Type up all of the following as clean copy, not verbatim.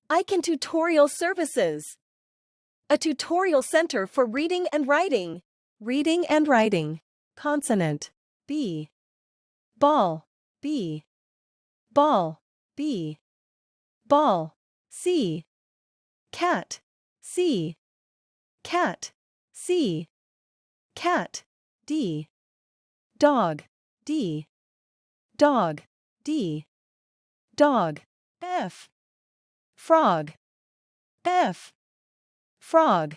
Icon Tutorial Services. A tutorial center for reading and writing. Reading and writing. Consonant. B. Ball. B. Ball. B. Ball. C. Cat. C. Cat. C. Cat. D. Dog. D. Dog. D. Dog. F. Frog. F. Frog.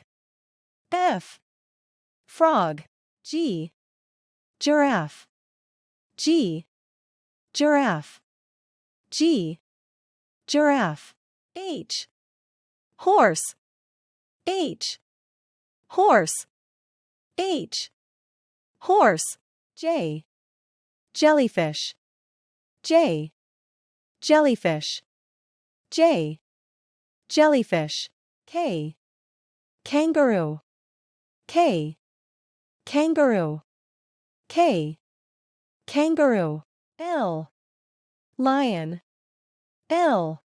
F. Frog. G. Giraffe. G. Giraffe. G. Giraffe. H. Horse. H. Horse. H. Horse. J. Jellyfish. J. Jellyfish. J. Jellyfish. K. Kangaroo. K. Kangaroo. K. Kangaroo. L. Lion. L.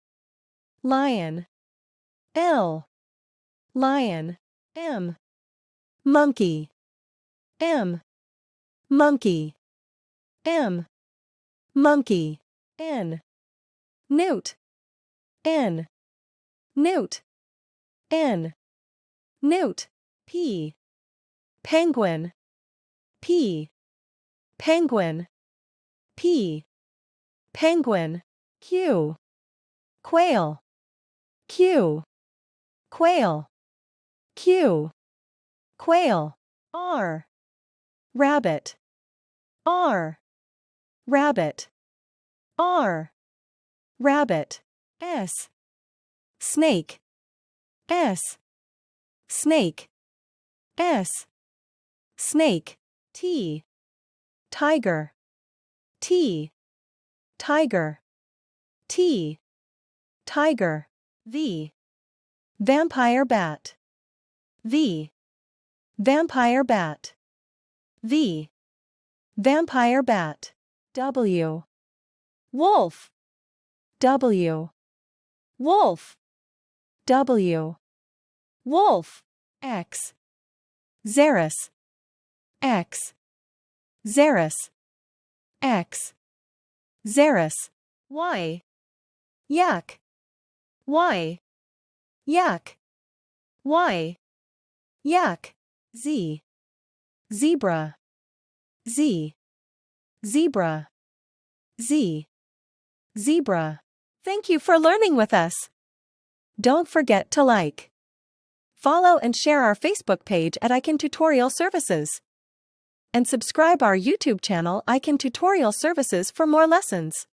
Lion. L. Lion. M. Monkey. M. Monkey. M. Monkey. N. Newt. N. Newt. N. Newt. P. Penguin. P. Penguin. P. Penguin. Q. Quail. Q. Quail. Q. Quail. R. Rabbit. R. Rabbit. R. Rabbit. S. Snake. S. Snake. S. Snake. T. Tiger. T. Tiger. T. Tiger. V. Vampire bat. V. Vampire bat. V. Vampire bat. W. Wolf. W. Wolf. W. Wolf. X. Xeris. X. Xeris. X. Xeris. Y. Yak. Y. Yak. Y. Yak. Z. Zebra. Z. Zebra. Z. Zebra. Thank you for learning with us. Don't forget to like, follow and share our Facebook page at Icon Tutorial Services. And subscribe our YouTube channel Icon Tutorial Services for more lessons.